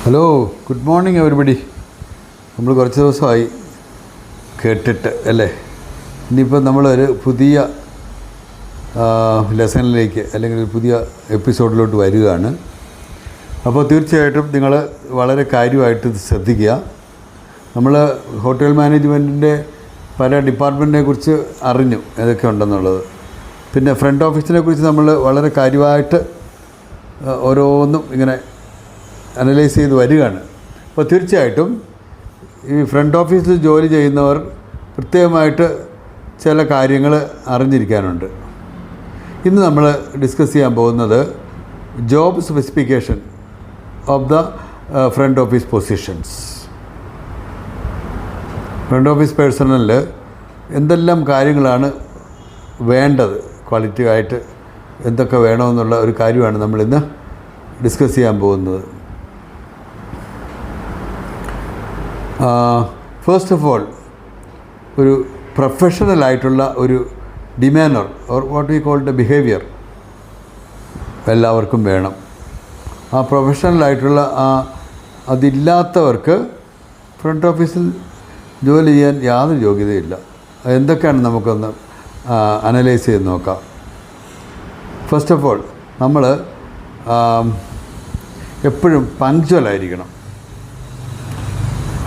Hello, good morning everybody. നമ്മൾ കുറച്ച് ദിവസമായി കേട്ടിട്ട് അല്ലേ. ഇനിയിപ്പോൾ നമ്മളൊരു പുതിയ ലെസണിലേക്ക് അല്ലെങ്കിൽ ഒരു പുതിയ എപ്പിസോഡിലോട്ട് വരികയാണ്. അപ്പോൾ തീർച്ചയായിട്ടും നിങ്ങൾ വളരെ കാര്യമായിട്ട് ഇത് ശ്രദ്ധിക്കുക. നമ്മൾ ഹോട്ടൽ മാനേജ്മെൻറ്റിൻ്റെ പല ഡിപ്പാർട്ട്മെൻറ്റിനെ കുറിച്ച് അറിഞ്ഞു ഏതൊക്കെ ഉണ്ടെന്നുള്ളത്. പിന്നെ ഫ്രണ്ട് ഓഫീസിനെ കുറിച്ച് നമ്മൾ വളരെ കാര്യമായിട്ട് ഓരോന്നും ഇങ്ങനെ അനലൈസ് ചെയ്ത് വരികയാണ്. അപ്പോൾ തീർച്ചയായിട്ടും ഈ ഫ്രണ്ട് ഓഫീസിൽ ജോലി ചെയ്യുന്നവർ പ്രത്യേകമായിട്ട് ചില കാര്യങ്ങൾ അറിഞ്ഞിരിക്കാനുണ്ട്. ഇന്ന് നമ്മൾ ഡിസ്കസ് ചെയ്യാൻ പോകുന്നത് job specification of the front office positions. Front office പേഴ്സണലിൽ എന്തെല്ലാം കാര്യങ്ങളാണ് വേണ്ടത്, ക്വാളിറ്റി ആയിട്ട് എന്തൊക്കെ വേണമെന്നുള്ള ഒരു കാര്യമാണ് നമ്മളിന്ന് ഡിസ്കസ് ചെയ്യാൻ പോകുന്നത്. ഫസ്റ്റ് ഓഫ് ഓൾ, ഒരു പ്രൊഫഷണലായിട്ടുള്ള ഒരു demeanour or what we called behaviour എല്ലാവർക്കും വേണം. ആ പ്രൊഫഷണലായിട്ടുള്ള അതില്ലാത്തവർക്ക് ഫ്രണ്ട് ഓഫീസിൽ ജോലി ചെയ്യാൻ യാതൊരു യോഗ്യതയില്ല. എന്തൊക്കെയാണ് നമുക്കൊന്ന് അനലൈസ് ചെയ്ത് നോക്കാം. ഫസ്റ്റ് ഓഫ് ഓൾ, നമ്മൾ എപ്പോഴും പങ്ക്ച്വലായിരിക്കണം.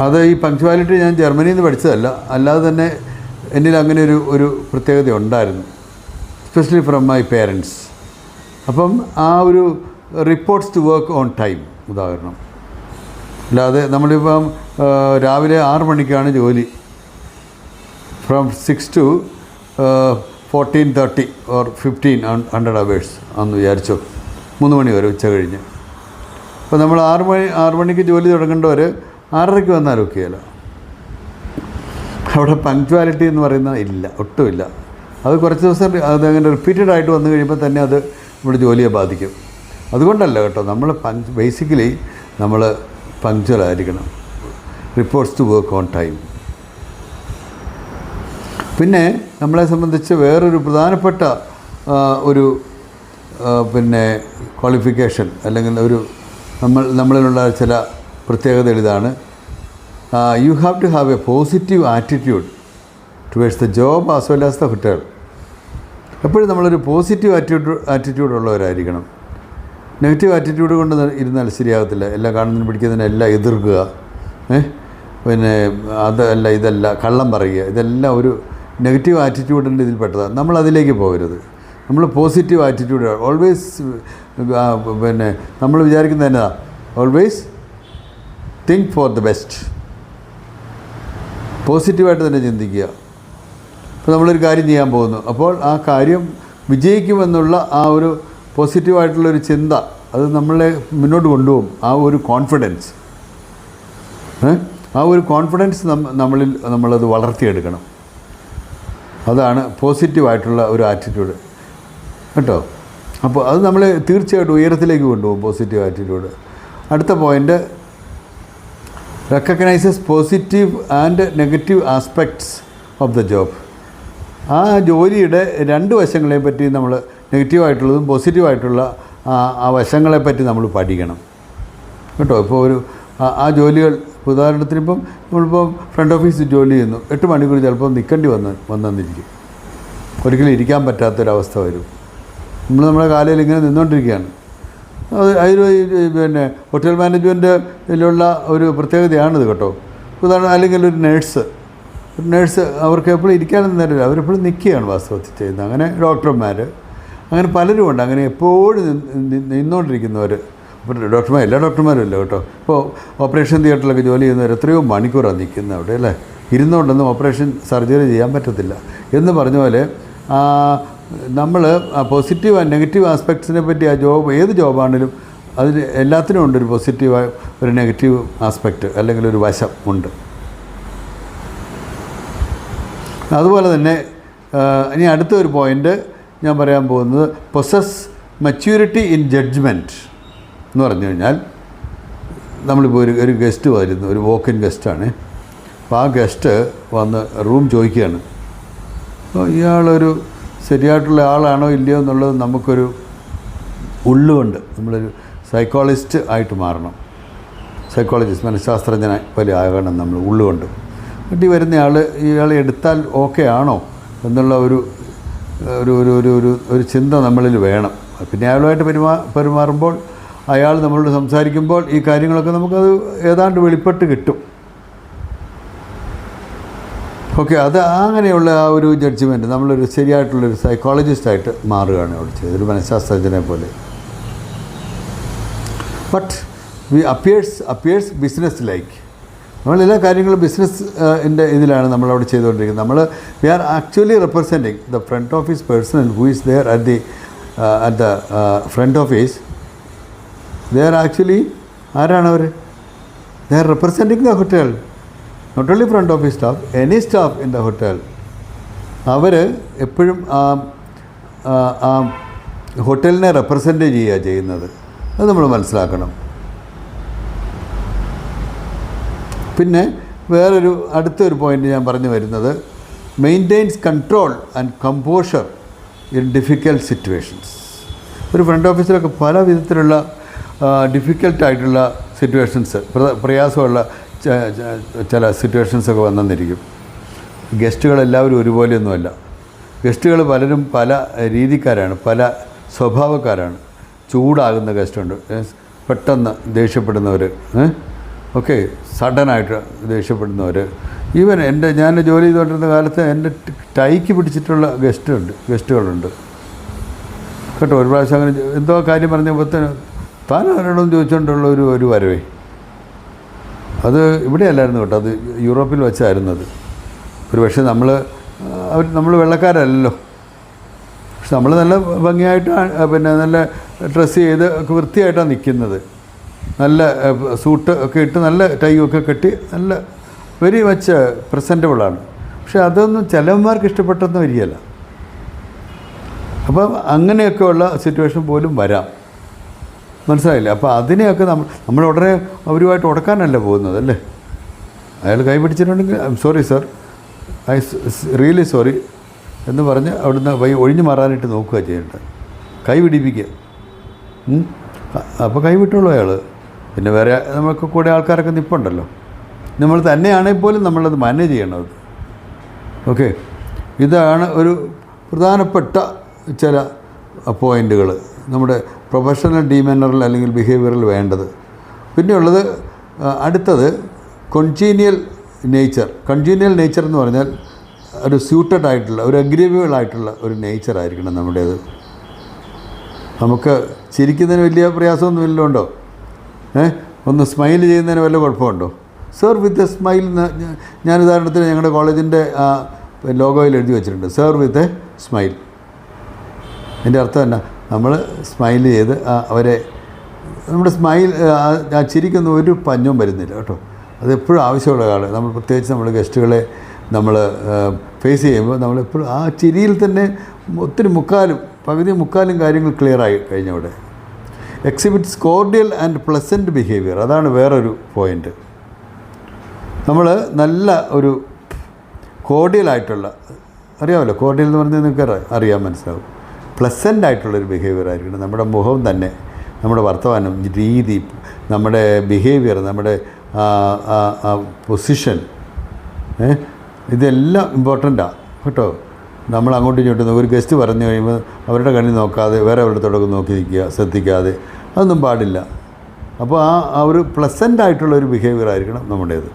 അത് ഈ പങ്ക്ച്വാലിറ്റി ഞാൻ ജർമ്മനിയിൽ നിന്ന് പഠിച്ചതല്ല, അല്ലാതെ തന്നെ എന്നിൽ അങ്ങനെ ഒരു പ്രത്യേകത ഉണ്ടായിരുന്നു, എസ്പെഷ്യലി ഫ്രം മൈ പേരൻസ്. അപ്പം ആ ഒരു reports to work on time ഉദാഹരണം. അല്ലാതെ നമ്മളിപ്പം രാവിലെ 6 മണിക്കാണ് ജോലി, ഫ്രം 6 to 14:30 ഓർ 1500 hours ആണെന്ന് വിചാരിച്ചോ, 3 മണി വരെ ഉച്ച കഴിഞ്ഞ്. അപ്പോൾ നമ്മൾ 6 മണിക്ക് ജോലി തുടങ്ങേണ്ടവർ 6:30 വന്നാൽ ഒക്കെയല്ല. അവിടെ പങ്ക്ച്വാലിറ്റി എന്ന് പറയുന്നത് ഇല്ല, ഒട്ടുമില്ല. അത് കുറച്ച് ദിവസം അതങ്ങനെ റിപ്പീറ്റഡ് ആയിട്ട് വന്നു കഴിയുമ്പോൾ തന്നെ അത് നമ്മുടെ ജോലിയെ ബാധിക്കും. അതുകൊണ്ടല്ല കേട്ടോ, നമ്മൾ ബേസിക്കലി നമ്മൾ പങ്ക്ച്വലായിരിക്കണം. Reports to work on time. പിന്നെ നമ്മളെ സംബന്ധിച്ച് വേറൊരു പ്രധാനപ്പെട്ട ഒരു പിന്നെ ക്വാളിഫിക്കേഷൻ അല്ലെങ്കിൽ ഒരു നമ്മളിലുള്ള ചില പ്രത്യേകത ഇതാണ്. You have to have a positive attitude towards the job as well as the hotel. എപ്പോഴും നമ്മളൊരു പോസിറ്റീവ് ആറ്റിറ്റ്യൂഡ് ഉള്ളവരായിരിക്കണം. നെഗറ്റീവ് ആറ്റിറ്റ്യൂഡ് കൊണ്ട് ഇരുന്നാൽ ശരിയാകത്തില്ല. എല്ലാം കാണുന്നതിന് പിടിക്കുന്നതിന് എല്ലാം എതിർക്കുക, പിന്നെ അതല്ല ഇതല്ല, കള്ളം പറയുക, ഇതെല്ലാം ഒരു നെഗറ്റീവ് ആറ്റിറ്റ്യൂഡിൻ്റെ ഇതിൽപ്പെട്ടതാണ്. നമ്മൾ അതിലേക്ക് പോകരുത്. നമ്മൾ പോസിറ്റീവ് ആറ്റിറ്റ്യൂഡ് ഓൾവേസ്, പിന്നെ നമ്മൾ വിചാരിക്കുന്നത് എന്നതാ, always think for the best. പോസിറ്റീവായിട്ട് തന്നെ ചിന്തിക്കുക. ഇപ്പോൾ നമ്മളൊരു കാര്യം ചെയ്യാൻ പോകുന്നു, അപ്പോൾ ആ കാര്യം വിജയിക്കുമെന്നുള്ള ആ ഒരു പോസിറ്റീവായിട്ടുള്ളൊരു ചിന്ത അത് നമ്മളെ മുന്നോട്ട് കൊണ്ടുപോകും. ആ ഒരു കോൺഫിഡൻസ്, ആ ഒരു കോൺഫിഡൻസ് നമ്മളത് വളർത്തിയെടുക്കണം. അതാണ് പോസിറ്റീവായിട്ടുള്ള ഒരു ആറ്റിറ്റ്യൂഡ് കേട്ടോ. അപ്പോൾ അത് നമ്മളെ തീർച്ചയായിട്ടും ഉയരത്തിലേക്ക് കൊണ്ടുപോകും, പോസിറ്റീവ് ആറ്റിറ്റ്യൂഡ്. അടുത്ത point, recognises positive and negative aspects of the job. ആ ജോലിയുടെ 2 വശങ്ങളെ പറ്റി നമ്മൾ, നെഗറ്റീവായിട്ടുള്ളതും പോസിറ്റീവായിട്ടുള്ള ആ വശങ്ങളെപ്പറ്റി നമ്മൾ പഠിക്കണം കേട്ടോ. ഇപ്പോൾ ആ ജോലികൾ, ഉദാഹരണത്തിന് ഇപ്പം നമ്മളിപ്പോൾ ഫ്രണ്ട് ഓഫീസിൽ ജോലി ചെയ്യുന്നു, 8 മണിക്കൂർ ചിലപ്പോൾ നിൽക്കേണ്ടി വന്നിരിക്കും. ഒരിക്കലും ഇരിക്കാൻ പറ്റാത്തൊരവസ്ഥ വരും. നമ്മുടെ കാലയിൽ ഇങ്ങനെ നിന്നുകൊണ്ടിരിക്കുകയാണ്. അതിൽ പിന്നെ ഹോട്ടൽ മാനേജ്മെൻറ്റിലുള്ള ഒരു പ്രത്യേകതയാണിത് കേട്ടോ. ഉദാഹരണം, അല്ലെങ്കിൽ ഒരു നേഴ്സ് അവർക്ക് എപ്പോഴും ഇരിക്കാനൊന്നും നേരമില്ല, അവരെപ്പോഴും നിൽക്കുകയാണ് വാസ്തവത്തിൽ ചെയ്യുന്നത്. അങ്ങനെ ഡോക്ടർമാർ, അങ്ങനെ പലരും ഉണ്ട് അങ്ങനെ എപ്പോഴും നിന്നുകൊണ്ടിരിക്കുന്നവർ. അപ്പോൾ ഡോക്ടർമാർ, എല്ലാ ഡോക്ടർമാരും ഇല്ല കേട്ടോ. ഇപ്പോൾ ഓപ്പറേഷൻ തിയേറ്ററിലൊക്കെ ജോലി ചെയ്യുന്നവർ എത്രയോ മണിക്കൂറാണ് നിൽക്കുന്നത് അവിടെ അല്ലേ. ഇരുന്നുകൊണ്ടൊന്നും ഓപ്പറേഷൻ സർജറി ചെയ്യാൻ പറ്റത്തില്ല എന്ന് പറഞ്ഞ പോലെ നമ്മൾ പോസിറ്റീവ് ആൻഡ് നെഗറ്റീവ് ആസ്പെക്ട്സിനെ പറ്റി, ആ ജോബ് ഏത് ജോബാണെങ്കിലും അതിന് എല്ലാത്തിനും ഉണ്ട് ഒരു പോസിറ്റീവായ ഒരു നെഗറ്റീവ് ആസ്പെക്റ്റ് അല്ലെങ്കിൽ ഒരു വശം ഉണ്ട്. അതുപോലെ തന്നെ ഇനി അടുത്ത ഒരു പോയിൻ്റ് ഞാൻ പറയാൻ പോകുന്നത്, പൊസസ് മച്യൂരിറ്റി ഇൻ ജഡ്ജ്മെൻറ്റ് എന്ന് പറഞ്ഞു കഴിഞ്ഞാൽ, നമ്മളിപ്പോൾ ഒരു ഗസ്റ്റ് വരുന്നു, ഒരു വോക്ക് ഇൻ ഗസ്റ്റാണ്. അപ്പോൾ ആ ഗസ്റ്റ് വന്ന് റൂം ചോദിക്കുകയാണ്. അപ്പോൾ ഇയാളൊരു ശരിയായിട്ടുള്ള ആളാണോ ഇല്ലയോ എന്നുള്ളത് നമുക്കൊരു ഉള്ളുകൊണ്ട് നമ്മളൊരു സൈക്കോളജിസ്റ്റ് ആയിട്ട് മാറണം. സൈക്കോളജിസ്റ്റ് മനഃശാസ്ത്രജ്ഞനെ പോലെ ആകണം നമ്മൾ ഉള്ളുകൊണ്ട്. എന്നിട്ട് വരുന്നയാൾ ഇയാളെ എടുത്താൽ ഓക്കെ ആണോ എന്നുള്ള ഒരു ഒരു ഒരു ഒരു ഒരു ഒരു ചിന്ത നമ്മളിൽ വേണം. പിന്നെ അയാളുമായിട്ട് പെരുമാറുമ്പോൾ അയാൾ നമ്മളോട് സംസാരിക്കുമ്പോൾ ഈ കാര്യങ്ങളൊക്കെ നമുക്കത് ഏതാണ്ട് വെളിപ്പെട്ട് കിട്ടും. ഓക്കെ, അത് അങ്ങനെയുള്ള ആ ഒരു ജഡ്ജ്മെൻറ്റ് നമ്മളൊരു ശരിയായിട്ടുള്ളൊരു സൈക്കോളജിസ്റ്റായിട്ട് മാറുകയാണ് അവിടെ ചെയ്തത്, ഒരു മനഃശാസ്ത്രജ്ഞനെ പോലെ. But we appears business like. നമ്മളെല്ലാ കാര്യങ്ങളും ബിസിനസ്സിൻ്റെ ഇതിലാണ് നമ്മളവിടെ ചെയ്തുകൊണ്ടിരിക്കുന്നത്. നമ്മൾ we are actually representing the front office person who is there at the front office. They are actually ആരാണവർ? They are representing the hotel. Not only front office staff, any staff in the hotel. അവർ എപ്പോഴും ആ ഹോട്ടലിനെ represent ചെയ്യുന്നത്. അത് നമ്മൾ മനസ്സിലാക്കണം. പിന്നെ വേറൊരു അടുത്തൊരു പോയിൻ്റ് ഞാൻ പറഞ്ഞു വരുന്നത്, maintains control and composure in difficult situations. ഒരു ഫ്രണ്ട് ഓഫീസിലൊക്കെ പല വിധത്തിലുള്ള ഡിഫിക്കൽട്ടായിട്ടുള്ള സിറ്റുവേഷൻസ്, പ്രയാസമുള്ള ചില സിറ്റുവേഷൻസൊക്കെ വന്നെന്നിരിക്കും. ഗസ്റ്റുകളെല്ലാവരും ഒരുപോലെയൊന്നുമല്ല. ഗസ്റ്റുകൾ പലരും പല രീതിക്കാരാണ്, പല സ്വഭാവക്കാരാണ്. ചൂടാകുന്ന ഗസ്റ്റുണ്ട്, പെട്ടെന്ന് ദേഷ്യപ്പെടുന്നവർ, ഓക്കെ, സഡനായിട്ട് ദേഷ്യപ്പെടുന്നവർ. ഈവൻ ഞാൻ ജോലി ചെയ്തുകൊണ്ടിരുന്ന കാലത്ത് എൻ്റെ ടൈക്ക് പിടിച്ചിട്ടുള്ള ഗസ്റ്റുകളുണ്ട് കേട്ടോ. ഒരു പ്രാവശ്യം അങ്ങനെ എന്തോ കാര്യം പറഞ്ഞപ്പോൾ താൻ ആരോടും ചോദിച്ചുകൊണ്ടുള്ള ഒരു വരവേ. അത് ഇവിടെ അല്ലായിരുന്നു കേട്ടോ, അത് യൂറോപ്പിൽ വെച്ചായിരുന്നത്. ഒരു പക്ഷേ നമ്മൾ വെള്ളക്കാരല്ലല്ലോ, പക്ഷെ നമ്മൾ നല്ല ഭംഗിയായിട്ട് പിന്നെ നല്ല ഡ്രസ്സ് ചെയ്ത് വൃത്തിയായിട്ടാണ് നിൽക്കുന്നത്. നല്ല സൂട്ട് ഒക്കെ ഇട്ട് നല്ല ടൈ ഒക്കെ കെട്ടി നല്ല വെരി മച്ച് പ്രസൻറ്റബിളാണ്. പക്ഷെ അതൊന്നും ചിലവന്മാർക്ക് ഇഷ്ടപ്പെട്ടെന്ന് വരികയല്ല. അപ്പം അങ്ങനെയൊക്കെയുള്ള സിറ്റുവേഷൻ പോലും വരാം, മനസ്സിലായില്ലേ? അപ്പോൾ അതിനെയൊക്കെ നമ്മൾ ഉടനെ അവരുമായിട്ട് ഉടക്കാനല്ല പോകുന്നത് അല്ലേ. അയാൾ കൈ പിടിച്ചിട്ടുണ്ടെങ്കിൽ I'm sorry sir, I really sorry എന്ന് പറഞ്ഞ് അവിടുന്ന് ഒഴിഞ്ഞു മാറാനായിട്ട് നോക്കുക ചെയ്യേണ്ടത്. കൈ പിടിപ്പിക്കുക. അപ്പോൾ കൈ വിട്ടുള്ളൂ അയാൾ. പിന്നെ വേറെ നമുക്ക് കൂടെ ആൾക്കാരൊക്കെ നിൽപ്പുണ്ടല്ലോ. നമ്മൾ തന്നെയാണെങ്കിൽ പോലും നമ്മളത് മാനേജ് ചെയ്യണത്. ഓക്കെ, ഇതാണ് ഒരു പ്രധാനപ്പെട്ട ചില പോയിൻ്റുകൾ നമ്മുടെ പ്രൊഫഷണൽ ഡീമാനറിൽ അല്ലെങ്കിൽ ബിഹേവിയറിൽ വേണ്ടത്. പിന്നെയുള്ളത് അടുത്തത് കൊൺജീനിയൽ നേച്ചർ എന്ന് പറഞ്ഞാൽ ഒരു സ്യൂട്ടഡ് ആയിട്ടുള്ള, ഒരു അഗ്രീവബിൾ ആയിട്ടുള്ള ഒരു നേച്ചർ ആയിരിക്കണം നമ്മുടേത്. നമുക്ക് ചിരിക്കുന്നതിന് വലിയ പ്രയാസമൊന്നുമില്ലോണ്ടോ? ഒന്ന് സ്മൈൽ ചെയ്യുന്നതിന് വല്ല കുഴപ്പമുണ്ടോ? Sir with a smile. ഞാൻ ഉദാഹരണത്തിന് ഞങ്ങളുടെ കോളേജിൻ്റെ ലോഗോയിൽ എഴുതി വെച്ചിട്ടുണ്ട്, സർ വിത്ത് എ സ്മൈൽ. എൻ്റെ അർത്ഥം എന്നാ, നമ്മൾ സ്മൈൽ ചെയ്ത് അവരെ, നമ്മുടെ സ്മൈൽ ആ ചിരിക്കൊന്നും ഒരു പഞ്ഞവും വരുന്നില്ല കേട്ടോ. അതെപ്പോഴും ആവശ്യമുള്ള ആൾ. നമ്മൾ പ്രത്യേകിച്ച് നമ്മൾ ഗസ്റ്റുകളെ നമ്മൾ ഫേസ് ചെയ്യുമ്പോൾ നമ്മളെപ്പോഴും ആ ചിരിയിൽ തന്നെ ഒത്തിരി പകുതി മുക്കാലും കാര്യങ്ങൾ ക്ലിയറായി കഴിഞ്ഞവിടെ. Exhibits cordial and pleasant behaviour. അതാണ് വേറൊരു പോയിൻ്റ്. നമ്മൾ നല്ല ഒരു കോർഡിയലായിട്ടുള്ള, അറിയാമല്ലോ കോർഡിയൽ എന്ന് പറഞ്ഞാൽ നിങ്ങൾക്ക് അറിയാൻ മനസ്സിലാവും. പ്ലസൻ്റ് ആയിട്ടുള്ളൊരു ബിഹേവിയർ ആയിരിക്കണം. നമ്മുടെ മുഖം തന്നെ, നമ്മുടെ വർത്തമാനം രീതി, നമ്മുടെ ബിഹേവിയർ, നമ്മുടെ പൊസിഷൻ, ഇതെല്ലാം ഇമ്പോർട്ടൻ്റാണ് കേട്ടോ. നമ്മൾ അങ്ങോട്ടും ഇങ്ങോട്ടും ഒരു ഗസ്റ്റ് പറഞ്ഞു കഴിയുമ്പോൾ അവരുടെ കണ്ണിൽ നോക്കാതെ വേറെ അവരുടെ നോക്കി നിൽക്കുക, ശ്രദ്ധിക്കാതെ, അതൊന്നും പാടില്ല. അപ്പോൾ ആ ഒരു പ്ലസൻ്റ് ആയിട്ടുള്ളൊരു ബിഹേവിയർ ആയിരിക്കണം നമ്മുടേത്.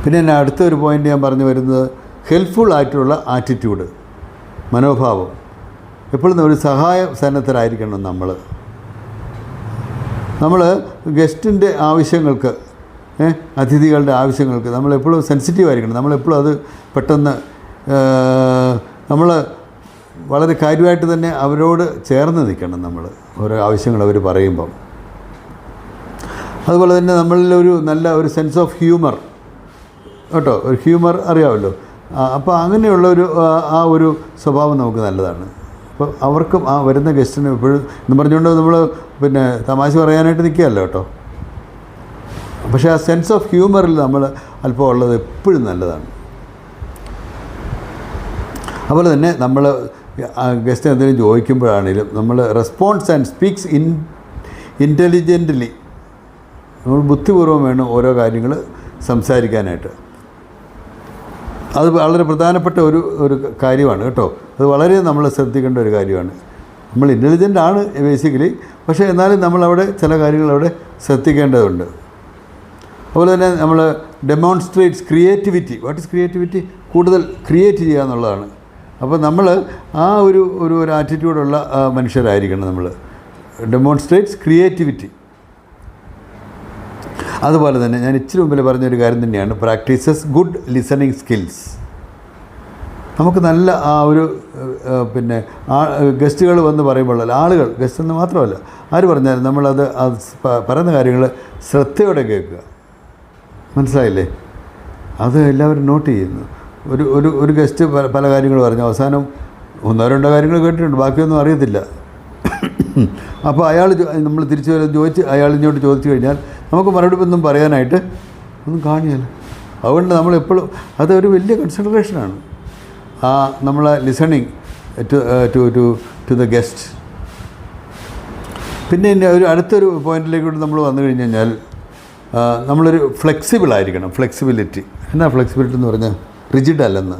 പിന്നെ എന്നെ അടുത്തൊരു പോയിൻ്റ് ഞാൻ പറഞ്ഞു വരുന്നത്, ഹെൽപ്ഫുൾ ആയിട്ടുള്ള ആറ്റിറ്റ്യൂഡ്, മനോഭാവം. എപ്പോഴും ഒരു സഹായ സന്നദ്ധരായിരിക്കണം നമ്മൾ ഗസ്റ്റിൻ്റെ ആവശ്യങ്ങൾക്ക്, അതിഥികളുടെ ആവശ്യങ്ങൾക്ക് നമ്മളെപ്പോഴും സെൻസിറ്റീവ് ആയിരിക്കണം. നമ്മളെപ്പോഴും അത് പെട്ടെന്ന് നമ്മൾ വളരെ കാര്യമായിട്ട് തന്നെ അവരോട് ചേർന്ന് നിൽക്കണം. നമ്മൾ ഓരോ ആവശ്യങ്ങൾ അവർ പറയുമ്പം. അതുപോലെ തന്നെ നമ്മളിലൊരു നല്ല ഒരു സെൻസ് ഓഫ് ഹ്യൂമർ കേട്ടോ, ഒരു ഹ്യൂമർ അറിയാമല്ലോ. അപ്പോൾ അങ്ങനെയുള്ള ആ ഒരു സ്വഭാവം നമുക്ക് നല്ലതാണ്. അപ്പോൾ അവർക്കും ആ വരുന്ന ഗസ്റ്റിന് എപ്പോഴും എന്ന് പറഞ്ഞുകൊണ്ട് നമ്മൾ പിന്നെ തമാശ പറയാനായിട്ട് നിൽക്കുകയല്ലോ കേട്ടോ. പക്ഷേ ആ സെൻസ് ഓഫ് ഹ്യൂമറിൽ നമ്മൾ അല്പം ഉള്ളത് എപ്പോഴും നല്ലതാണ്. അതുപോലെ തന്നെ നമ്മൾ ഗസ്റ്റ് എന്തെങ്കിലും ചോദിക്കുമ്പോഴാണെങ്കിലും നമ്മൾ റെസ്പോൺസ് ആൻഡ് സ്പീക്സ് ഇൻ്റലിജൻ്റ്ലി നമ്മൾ ബുദ്ധിപൂർവ്വം വേണം ഓരോ കാര്യങ്ങൾ സംസാരിക്കാനായിട്ട്. അത് വളരെ പ്രധാനപ്പെട്ട ഒരു കാര്യമാണ് കേട്ടോ. അത് വളരെ നമ്മൾ ശ്രദ്ധിക്കേണ്ട ഒരു കാര്യമാണ്. നമ്മൾ ഇൻ്റലിജൻ്റ് ആണ് ബേസിക്കലി, പക്ഷേ എന്നാലും നമ്മളവിടെ ചില കാര്യങ്ങൾ അവിടെ ശ്രദ്ധിക്കേണ്ടതുണ്ട്. അതുപോലെ തന്നെ നമ്മൾ demonstrates creativity. What is creativity? കൂടുതൽ ക്രിയേറ്റ് ചെയ്യുക എന്നുള്ളതാണ്. അപ്പോൾ നമ്മൾ ആ ഒരു ആറ്റിറ്റ്യൂഡുള്ള മനുഷ്യരായിരിക്കണം നമ്മൾ. Demonstrates creativity. അതുപോലെ തന്നെ ഞാൻ ഇച്ചിരി മുമ്പിൽ പറഞ്ഞൊരു കാര്യം തന്നെയാണ് പ്രാക്ടീസസ് ഗുഡ് ലിസണിങ് സ്കിൽസ്. നമുക്ക് നല്ല ആ ഒരു പിന്നെ ഗസ്റ്റുകൾ വന്ന് പറയുമ്പോഴല്ല, ആളുകൾ ഗസ്റ്റ് എന്ന് മാത്രമല്ല ആര് പറഞ്ഞാലും നമ്മളത് പറയുന്ന കാര്യങ്ങൾ ശ്രദ്ധയോടെ കേൾക്കുക. മനസ്സിലായില്ലേ? അത് എല്ലാവരും നോട്ട് ചെയ്യുന്നു. ഒരു ഗസ്റ്റ് പല കാര്യങ്ങൾ പറഞ്ഞു, അവസാനം 1-2 കാര്യങ്ങൾ കേട്ടിട്ടുണ്ട്, ബാക്കിയൊന്നും അറിയത്തില്ല. അപ്പോൾ അയാൾ നമ്മൾ തിരിച്ചു ചോദിച്ച് അയാളിനോട് ചോദിച്ചു കഴിഞ്ഞാൽ നമുക്ക് മറുപടി ഒന്നും പറയാനായിട്ട് ഒന്നും കാണിയല്ല. അതുകൊണ്ട് നമ്മളെപ്പോഴും അതൊരു വലിയ കൺസിഡറേഷനാണ്, ആ നമ്മളെ ലിസണിങ് ടു ദ ഗസ്റ്റ്. പിന്നെ ഒരു അടുത്തൊരു പോയിന്റിലേക്ക് നമ്മൾ വന്നു കഴിഞ്ഞ് കഴിഞ്ഞാൽ നമ്മളൊരു ഫ്ലെക്സിബിളായിരിക്കണം. ഫ്ലെക്സിബിലിറ്റി എന്നാ ഫ്ലെക്സിബിലിറ്റി എന്ന് പറഞ്ഞാൽ റിജിഡ് അല്ലെന്ന്.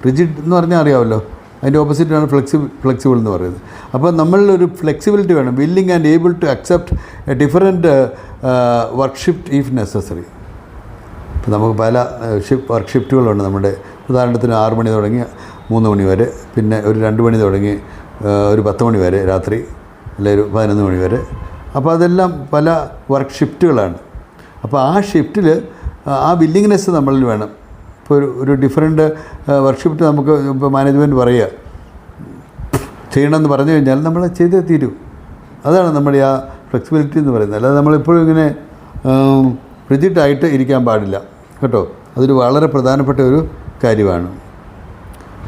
റിജിഡ് എന്ന് പറഞ്ഞാൽ അറിയാമല്ലോ, അതിൻ്റെ ഓപ്പോസിറ്റാണ് ഫ്ലെക്സിബിൾ എന്ന് പറയുന്നത്. അപ്പോൾ നമ്മളിലൊരു ഫ്ലെക്സിബിലിറ്റി വേണം. Willing and able to accept a different work shift if necessary. ഇപ്പോൾ നമുക്ക് പല വർക്ക് ഷിഫ്റ്റുകളുണ്ട് നമ്മുടെ. ഉദാഹരണത്തിന് 6 മണി തുടങ്ങി 3 മണി വരെ, പിന്നെ ഒരു 2 മണി തുടങ്ങി ഒരു 10 മണി വരെ രാത്രി, അല്ലെങ്കിൽ ഒരു 11 മണി വരെ. അപ്പോൾ അതെല്ലാം പല വർക്ക് ഷിഫ്റ്റുകളാണ്. അപ്പോൾ ആ ഷിഫ്റ്റിൽ ആ വില്ലിങ്നെസ് നമ്മളിൽ വേണം. ഇപ്പോൾ ഒരു ഡിഫറെൻറ്റ് വർക്ക് ഷിഫ്റ്റ് നമുക്ക് ഇപ്പോൾ മാനേജ്മെൻറ്റ് പറയുക ചെയ്യണമെന്ന് പറഞ്ഞു കഴിഞ്ഞാൽ നമ്മൾ ചെയ്തേ തീരൂ. അതാണ് നമ്മുടെ ആ ഫ്ലെക്സിബിലിറ്റി എന്ന് പറയുന്നത്. അല്ലാതെ നമ്മളെപ്പോഴും ഇങ്ങനെ റിജിഡായിട്ട് ഇരിക്കാൻ പാടില്ല കേട്ടോ. അതൊരു വളരെ പ്രധാനപ്പെട്ട ഒരു കാര്യമാണ്.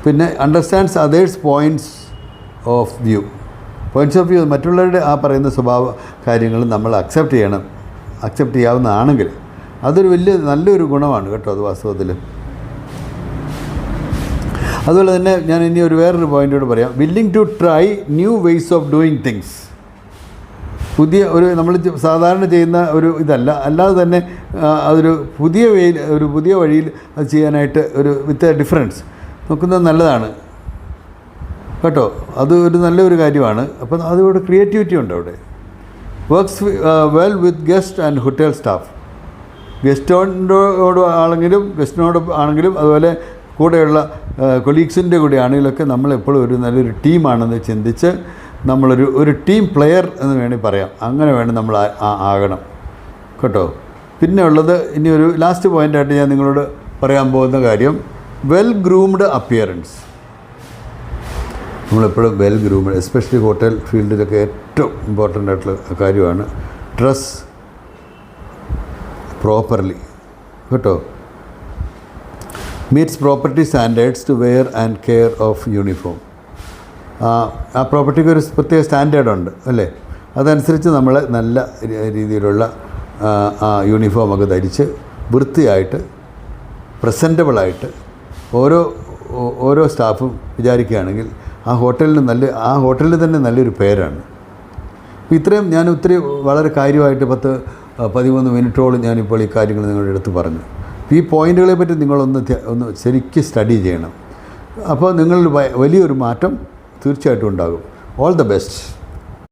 പിന്നെ understands others points of view. Points of view മറ്റുള്ളവരുടെ ആ പറയുന്ന സ്വഭാവ കാര്യങ്ങൾ നമ്മൾ അക്സെപ്റ്റ് ചെയ്യണം. അക്സെപ്റ്റ് ചെയ്യാവുന്നതാണെങ്കിൽ അതൊരു നല്ലൊരു ഗുണമാണ് കേട്ടോ അത് വാസ്തവത്തിൽ. അതുപോലെ തന്നെ ഞാൻ ഇനി വേറൊരു പോയിൻ്റോട് പറയാം. Willing to try new ways of doing things. പുതിയ നമ്മൾ സാധാരണ ചെയ്യുന്ന അല്ലാതെ തന്നെ അതൊരു പുതിയ വഴിയിൽ അത് ചെയ്യാനായിട്ട് വിത്ത് ഡിഫറൻസ് നോക്കുന്നത് നല്ലതാണ് കേട്ടോ. അത് നല്ലൊരു കാര്യമാണ്. അപ്പം അതുകൊണ്ട് ക്രിയേറ്റിവിറ്റി ഉണ്ട് അവിടെ. Works well with guest and hotel staff. ഗസ്റ്റിനോട് ആണെങ്കിലും അതുപോലെ കൂടെയുള്ള കൊളീഗ്സിൻ്റെ കൂടെ ആണെങ്കിലൊക്കെ നമ്മളെപ്പോഴും നല്ലൊരു ടീമാണെന്ന് ചിന്തിച്ച് നമ്മളൊരു ടീം പ്ലെയർ എന്ന് വേണമെങ്കിൽ പറയാം. അങ്ങനെ വേണം നമ്മൾ ആകണം കേട്ടോ. പിന്നെ ഉള്ളത് ഇനി ഒരു ലാസ്റ്റ് പോയിൻ്റായിട്ട് ഞാൻ നിങ്ങളോട് പറയാൻ പോകുന്ന കാര്യം വെൽ ഗ്രൂംഡ് അപ്പിയറൻസ്. നമ്മളെപ്പോഴും വെൽ ഗ്രൂംഡ്, എസ്പെഷ്യലി ഹോട്ടൽ ഫീൽഡിലൊക്കെ ഏറ്റവും ഇമ്പോർട്ടൻ്റ് ആയിട്ടുള്ള കാര്യമാണ് ഡ്രസ് പ്രോപ്പർലി കേട്ടോ. Meets property standards to wear and care of uniform. ആ പ്രോപ്പർട്ടിക്ക് ഒരു പ്രത്യേക സ്റ്റാൻഡേർഡുണ്ട് അല്ലേ. അതനുസരിച്ച് നമ്മൾ നല്ല രീതിയിലുള്ള യൂണിഫോമൊക്കെ ധരിച്ച് വൃത്തിയായിട്ട് പ്രസൻറ്റബിളായിട്ട് ഓരോ സ്റ്റാഫും വിചാരിക്കുകയാണെങ്കിൽ ആ ഹോട്ടലിന് തന്നെ നല്ലൊരു പേരാണ്. ഇത്രയും ഞാൻ വളരെ കാര്യമായിട്ട് 10-13 മിനിറ്റോളം ഞാനിപ്പോൾ ഈ കാര്യങ്ങൾ നിങ്ങളുടെ അടുത്ത് പറഞ്ഞു. ഈ പോയിൻ്റുകളെ പറ്റി നിങ്ങളൊന്ന് ശരിക്കും സ്റ്റഡി ചെയ്യണം. അപ്പോൾ നിങ്ങളിൽ വലിയൊരു മാറ്റം തീർച്ചയായിട്ടും ഉണ്ടാകും. All the best.